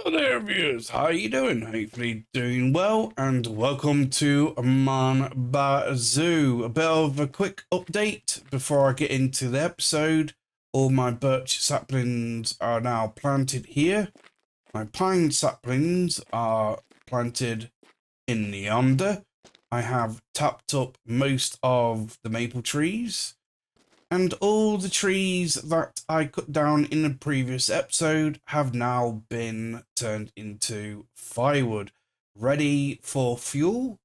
Hello there, viewers. How you doing? Hopefully doing well, and welcome to Mon Bazou. A bit of a quick update before I get into the episode. All my birch saplings are now planted here. My pine saplings are planted in yonder. I have tapped up most of the maple trees. And all the trees that I cut down in the previous episode have now been turned into firewood, ready for fuel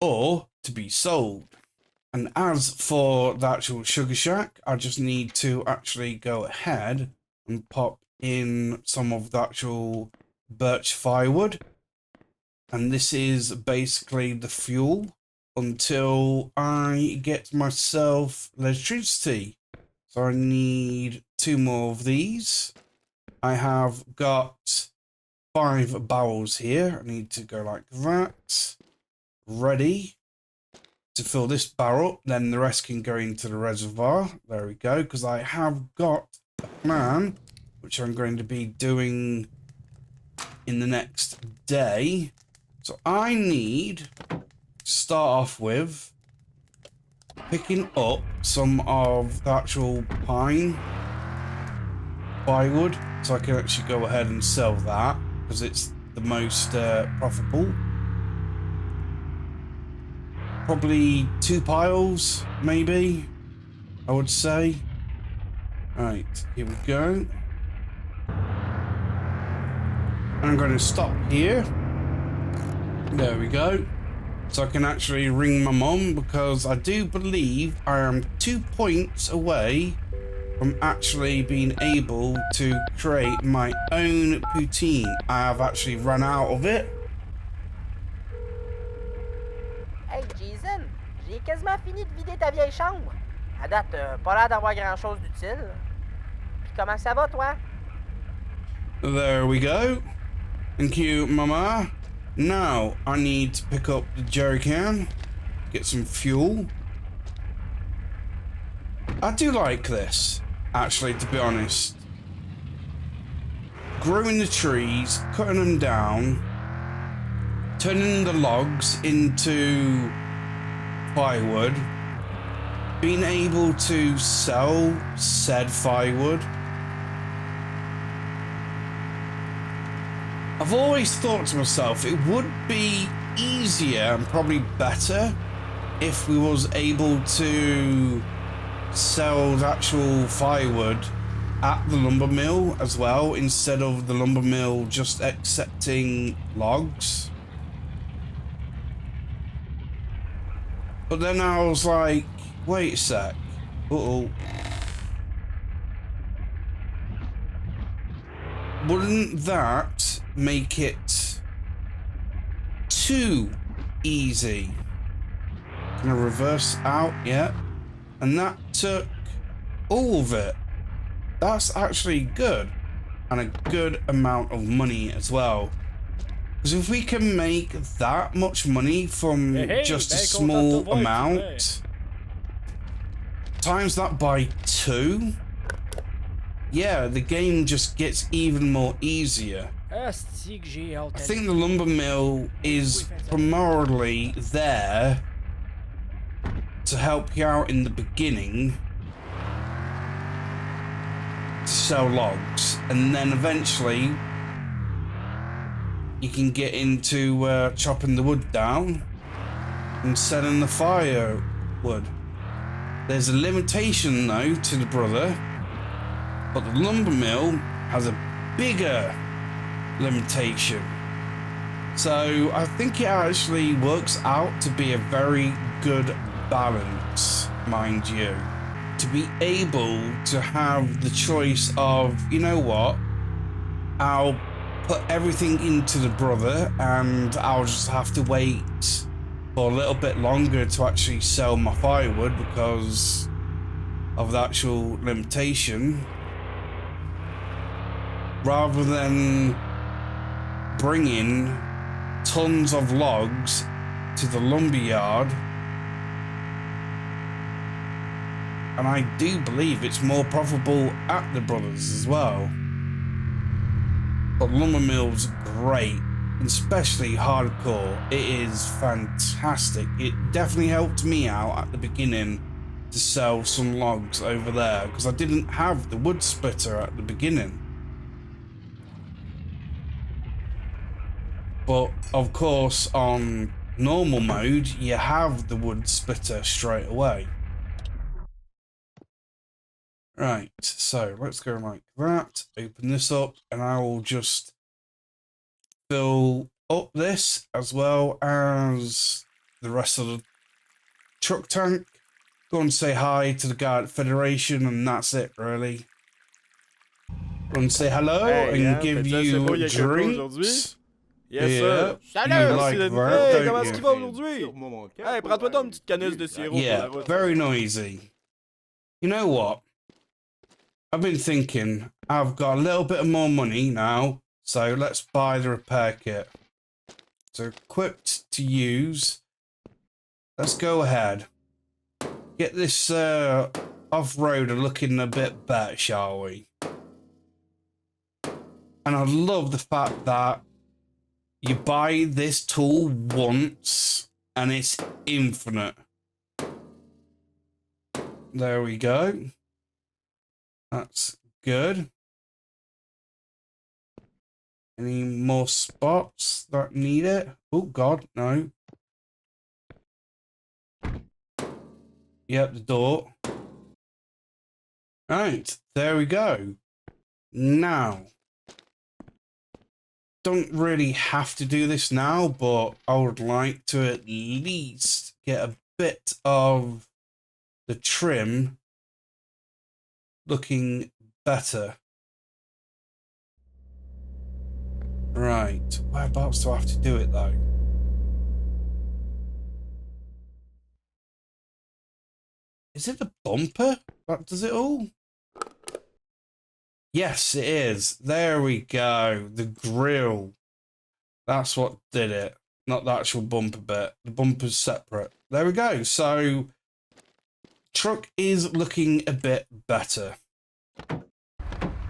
or to be sold. And as for the actual sugar shack, I just need to actually go ahead and pop in some of the actual birch firewood. And this is basically the fuel until I get myself electricity. So I need 2 more of these. I have got 5 barrels here. I need to go like that. Ready to fill this barrel. Then the rest can go into the reservoir. There we go. Because I have got a plan, which I'm going to be doing in the next day. So I need start off with picking up some of the actual pine firewood, so I can actually go ahead and sell that because it's the most profitable. Probably 2 piles, maybe, I would say. Right, here we go. And I'm going to stop here. There we go. So I can actually ring my mom, because I do believe I am 2 points away from actually being able to create my own poutine. I have actually run out of it. Hey Jason, j'ai quasiment fini de vider ta vieille chambre. À date, pas l'air d'avoir grand chose d'utile. Puis comment ça va, toi? There we go. Thank you, Mama. Now, I need to pick up the jerry can, get some fuel. I do like this, actually, to be honest. Growing the trees, cutting them down, turning the logs into firewood, being able to sell said firewood. I've always thought to myself it would be easier and probably better if we was able to sell the actual firewood at the lumber mill as well, instead of the lumber mill just accepting logs. But then I was like, wait a sec. Uh-oh. Wouldn't that make it too easy? Can I reverse out? Yeah. And that took all of it. That's actually good. And a good amount of money as well. Because if we can make that much money from just a small amount, times that by 2, yeah, the game just gets even more easier. I think the lumber mill is primarily there to help you out in the beginning to sell logs, and then eventually you can get into chopping the wood down and selling the firewood. There's a limitation though to the brother, but the lumber mill has a bigger limitation. So I think it actually works out to be a very good balance, mind you, to be able to have the choice of, you know what, I'll put everything into the brother and I'll just have to wait for a little bit longer to actually sell my firewood because of the actual limitation, rather than bringing tons of logs to the lumber yard. And I do believe it's more profitable at the brothers as well. But lumber mill's great, especially hardcore. It is fantastic. It definitely helped me out at the beginning to sell some logs over there because I didn't have the wood splitter at the beginning. But of course, on normal mode, you have the wood splitter straight away. Right, so let's go like that. Open this up, and I will just fill up this as well as the rest of the truck tank. Go and say hi to the guy at Federation, and that's it, really. Go and say hello and give you drinks. Yes, Yeah. sir. You like that, Hey, don't comment you? est-ce qu'il va aujourd'hui? Hey, prends-toi donc une petite canisse de sirop pour la Yeah, route. very noisy. You know what? I've been thinking, I've got a little bit of more money now, so let's buy the repair kit. So equipped to use. Let's go ahead. Get this off-roader looking a bit better, shall we? And I love the fact that you buy this tool once and it's infinite. There we go. That's good. Any more spots that need it? Oh God, no. Yep, the door. Right, there we go. Now, don't really have to do this now, but I would like to at least get a bit of the trim looking better. Right, whereabouts do I have to do it though? Is it the bumper that does it all? Yes, it is. There we go. The grill. That's what did it. Not the actual bumper bit. The bumper's separate. There we go. So, truck is looking a bit better.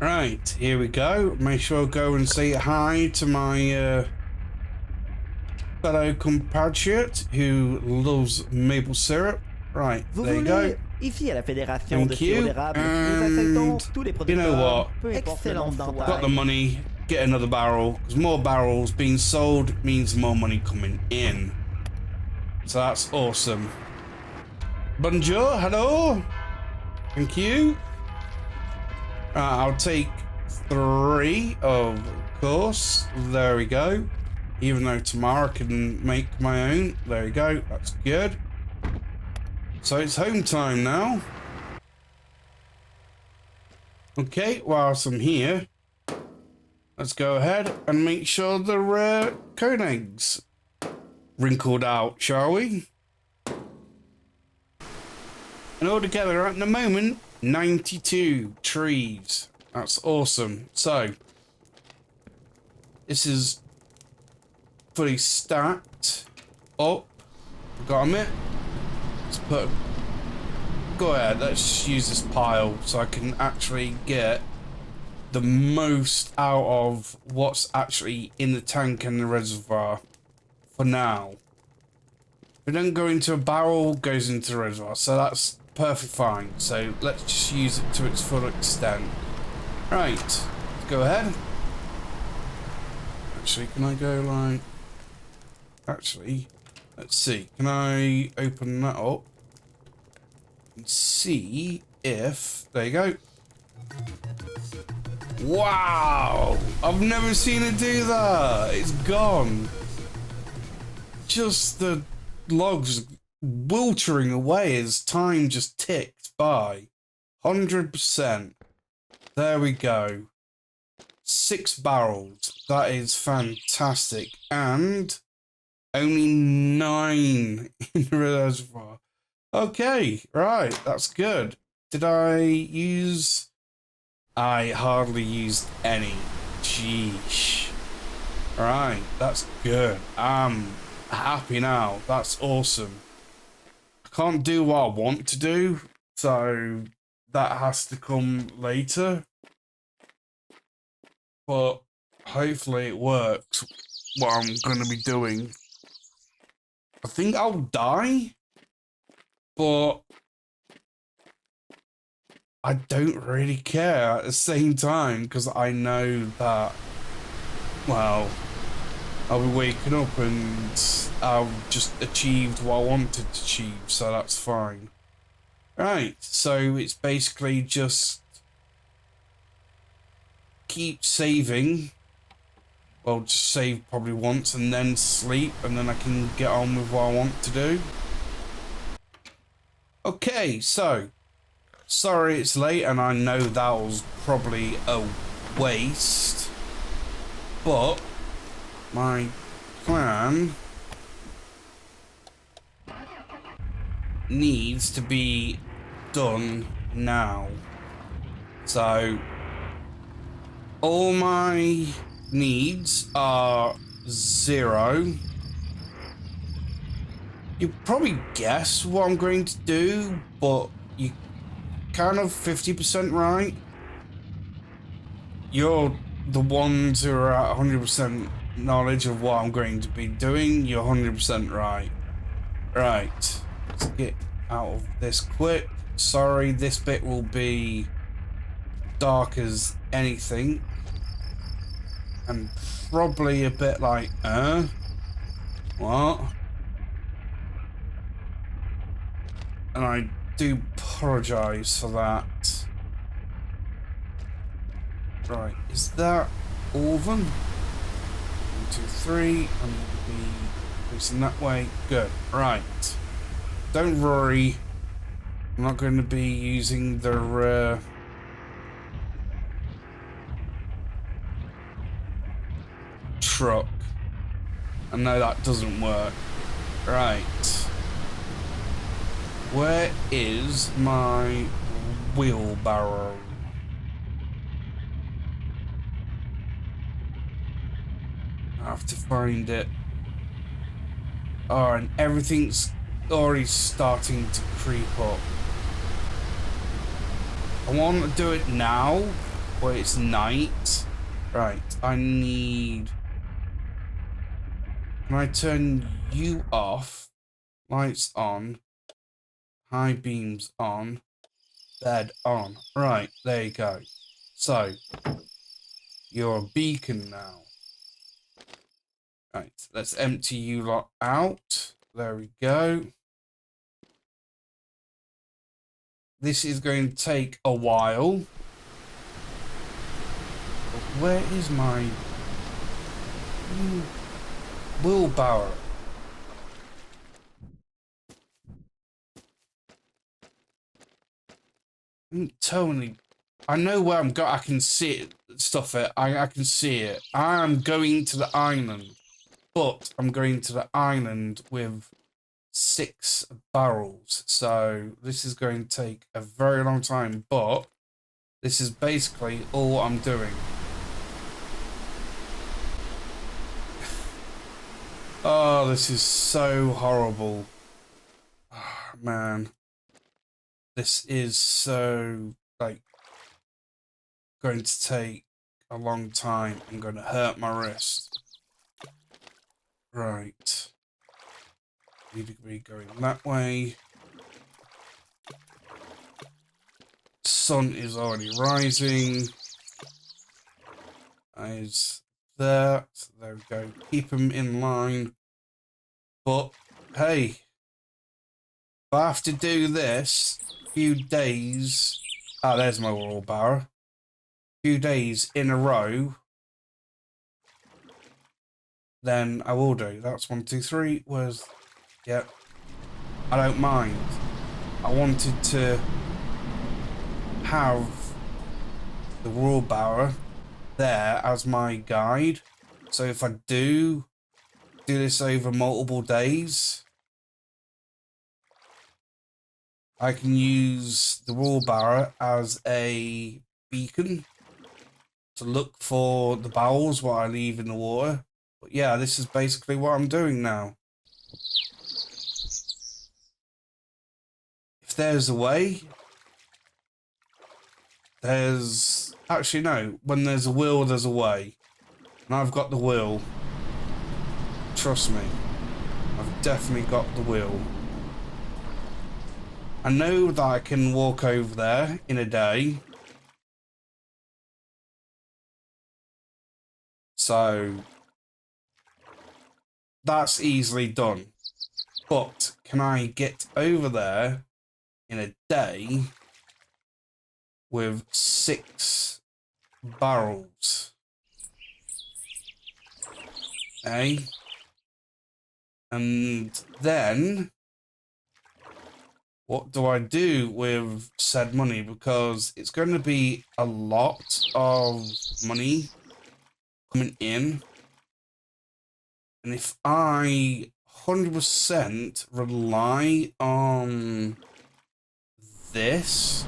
Right, here we go. Make sure I go and say hi to my fellow compatriot who loves maple syrup. Right, there you go. Ici à la Fédération de Thank you. sirop d'érable, nous acceptons And tous les you know producteurs, what? peu importe le nombre Got the d'entailles. money, get another barrel, because more barrels being sold means more money coming in. So that's awesome. Bonjour, hello. Thank you. I'll take 3, of course. There we go. Even though tomorrow I can make my own. There we go. That's good. So it's home time now. Okay, whilst I'm here, let's go ahead and make sure the Konig's wrinkled out, shall we? And altogether at the moment, 92 trees. That's awesome. So, this is fully stacked up. Got it. Let's put. Go ahead. Let's use this pile so I can actually get the most out of what's actually in the tank and the reservoir for now. If it doesn't go into a barrel, it goes into the reservoir, so that's perfectly fine. So let's just use it to its full extent. Right, let's go ahead. Actually, can I go like... Actually, let's see. Can I open that up and see if... There you go. Wow! I've never seen it do that. It's gone. Just the logs wiltering away as time just ticked by. 100%. There we go. 6 barrels. That is fantastic. And only 9 in the reservoir. Okay, right. That's good. Did I use... I hardly used any. Sheesh. Right, that's good. I'm happy now. That's awesome. I can't do what I want to do, so that has to come later. But hopefully it works, what I'm going to be doing. I think I'll die, but I don't really care at the same time, because I know that, well, I'll be waking up and I've just achieved what I wanted to achieve, so that's fine. Right, so it's basically just keep saving. Well, just save probably once and then sleep, and then I can get on with what I want to do. Okay, so sorry it's late, and I know that was probably a waste, but my plan needs to be done now. So all my needs are 0. You probably guess what I'm going to do, but you kind of 50% right. You're the ones who are at 100% knowledge of what I'm going to be doing. You're 100% right. Right, let's get out of this quick. Sorry, this bit will be dark as anything. And probably a bit like, what? And I do apologise for that. Right, is that all of them? 1, 2, 3. I need to be facing that way. Good. Right. Don't worry. I'm not going to be using the truck. I know that doesn't work. Right. Where is my wheelbarrow? I have to find it. Oh, and everything's already starting to creep up. I want to do it now, where it's night. Right, I need... Can I turn you off? Lights on. High beams on. Bed on. Right, there you go. So, you're a beacon now. Right, let's empty you lot out. There we go. This is going to take a while. But where is my wheelbarrow? I'm totally... I know where I'm going. I can see it. Stuff it. I can see it. I'm going to the island. But I'm going to the island with 6 barrels. So this is going to take a very long time. But this is basically all I'm doing. Oh, this is so horrible. Oh, man. This is so, like, going to take a long time. I'm going to hurt my wrist. Right. Need to be going that way. Sun is already rising. Eyes there. There we go. Keep them in line. But, hey. If I have to do this a few days... Ah, there's my wheelbarrow. Few days in a row, then I will do. That's 1, 2, 3. Where's... Yep. I don't mind. I wanted to have the wheelbarrow there as my guide. So if I do this over multiple days, I can use the wheelbarrow as a beacon to look for the barrels what I leave in the water. But yeah, this is basically what I'm doing now. If there's a way, there's... Actually, no. When there's a will, there's a way. And I've got the will. Trust me. I've definitely got the will. I know that I can walk over there in a day. So that's easily done. But can I get over there in a day with 6 barrels? Eh? And then what do I do with said money? Because it's going to be a lot of money coming in. And if I 100% rely on this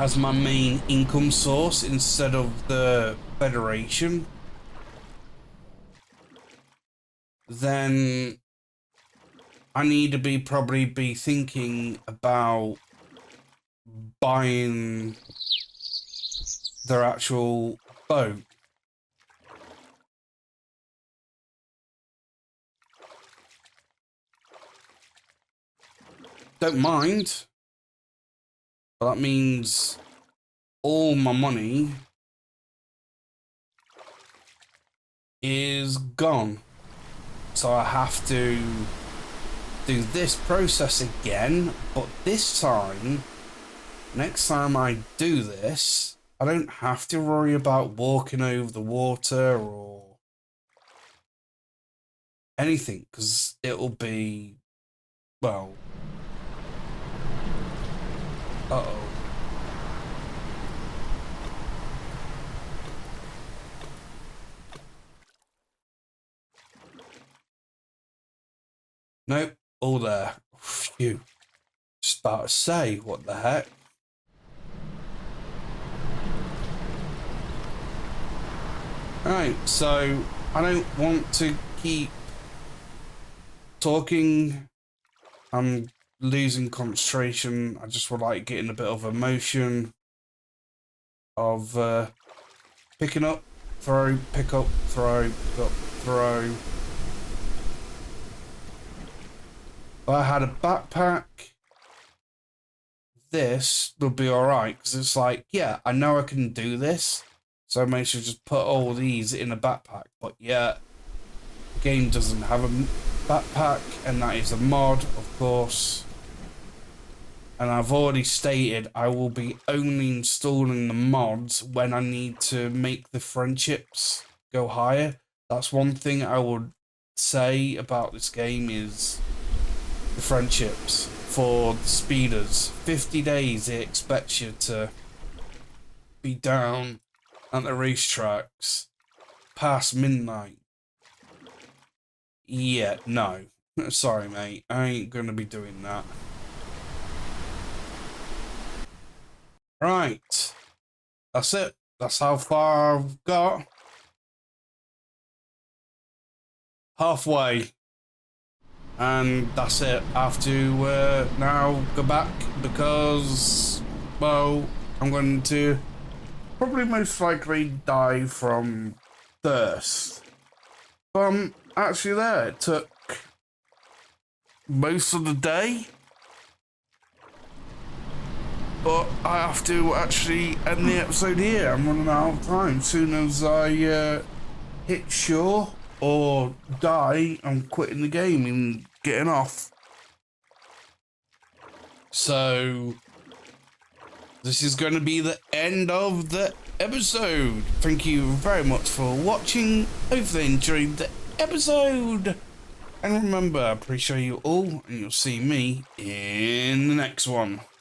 as my main income source instead of the Federation, then I need to probably be thinking about buying their actual boat. Don't mind, but that means all my money is gone. So I have to do this process again, but this time, next time I do this, I don't have to worry about walking over the water or anything, because it'll be, well, uh-oh. Nope, all there. Phew. Just about to say, what the heck? Right, so I don't want to keep talking. I'm losing concentration. I just would like getting a bit of emotion of picking up, throw, pick up, throw, pick up, throw. If I had a backpack, this would be alright, because it's like, yeah, I know I can do this, so I may should just put all these in a backpack. But yeah, the game doesn't have a backpack, and that is a mod, of course. And I've already stated I will be only installing the mods when I need to make the friendships go higher. That's one thing I would say about this game is the friendships for the speeders. 50 days it expects you to be down at the racetracks past midnight. Yeah, no. Sorry, mate. I ain't gonna be doing that. Right. That's it. That's how far I've got. Halfway. And that's it. I have to now go back because, well, I'm going to probably most likely die from thirst. But I'm actually there. It took most of the day. But I have to actually end the episode here. I'm running out of time. As soon as I hit shore or die, I'm quitting the game and getting off. So this is going to be the end of the episode. Thank you very much for watching. Hopefully you enjoyed the episode. And remember, I appreciate you all, and you'll see me in the next one.